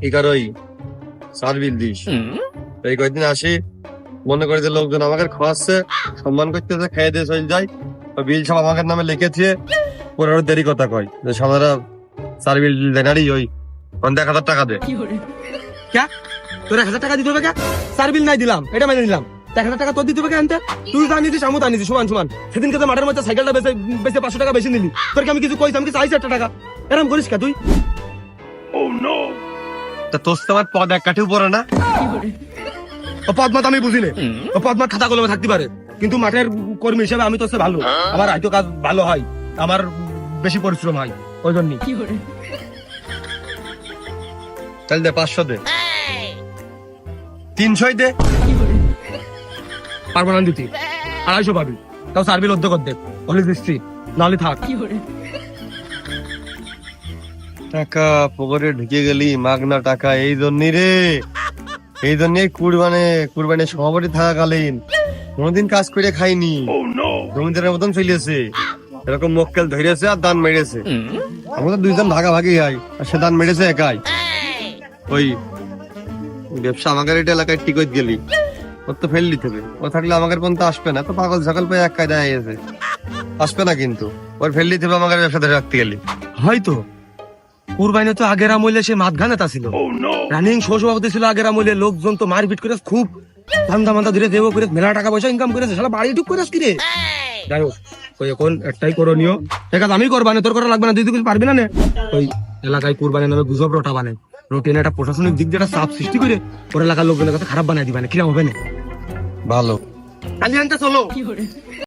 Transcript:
এগারোই service this. এই কয়েকদিন আসি, মনে করে যে লোকজন আমাকে খাওয়াচ্ছে, সম্মান করতেছে, খেয়ে দিয়ে চলে যায়, বিল সব আমাকে নামে লিখেছে, পরে আরো দেরি কথা কয় যে সামনেরা সার্ভিস দেনারই ওই 1,000 টাকা দে। ক্যা তোর 1,000 টাকা দিতে হবে ক্যা? সার বিল নাই দিলাম, এটা মেনে নিলাম। 1,000 টাকা তোর দিতে হবে আনতে? তুই যা নিয়েছিস আমিও তা নিয়েছি, সমান সমান। সেদিনকে তো মাঠের মধ্যে সাইকেলটা বেচে বেচে 500 টাকা বেশি নিলি। তোরকে আমি কিছু কইছি? আমি কি চাইছি 1 টাকা? এরকম করিস কে তুই? তা তোর তো আমার পদ এক কাঠিও পড়ে না। ও পদমাত আমি বুঝি না, ও পদমাত খাতা কলমে থাকতে পারে, কিন্তু মাঠের কর্মী হিসেবে আমি তোর চেয়ে ভালো। আমার হয়তো কাজ ভালো হয়, আমার বেশি পরিশ্রম হয়, ওই জন্যই। তাহলে দে 500 দে, 300 দে। পারবো না দিতে, 250 পাবি। তাও সার বিল অর্ধেক অর্ধেক হলে দিচ্ছি, নাহলে থাক। টাকা পকেটে ঢুকে গেলি, মাগনা টাকা। এই জন্যই রে, এই জন্যই কুরবানি সভাপতি থাকাকালীন কোনোদিন কাজ করে খাইনি, জমিদারের মতন চলিয়েছে। এরকম মক্কেল ধরেছে আর দান মেরেছে। আমাদের দুইজন ভাগাভাগি হয়, আর সে দান মেরেছে একাই। ওই ব্যবসা আমাদের এটা এলাকায় টিকট গেলি, ওর তো ফেল দিতে হবে। ও থাকলে আমাদের পর্যন্ত আসবে না, তো পাগল ছাগল পেয়ে এক কায়দায় আইছে, আসবে না কিন্তু। ওর ফেল দিতে হবে আমাদের ব্যবসা ধরে রাখতে গেলি। হয়তো কুরবানি তো আগের আমলে সে মাতঘা নেতা ছিল, রানিং শো সভাপতি ছিল আগের আমলে। লোকজন তো মারপিট করে খুব ধান্দা মান্দা ধরে দেবো করে মেলা টাকা পয়সা ইনকাম করেছে। সারা বাড়ি টুক করে কি রে। যাই হোক, ওই এখন একটাই করণীয়, ঠিক আছে? আমি করবানে, তোর করা লাগবে না, তুই তো কিছু পারবি না। ওই এলাকায় কুরবানির নামে গুজব রটা বানে, রোটিনে একটা প্রশাসনিক দিক দিয়ে একটা চাপ সৃষ্টি করে ওর এলাকার লোকজনের কাছে খারাপ বানাই দিবানে, কিরম হবে না? ভালো। কালি আনতে চলো।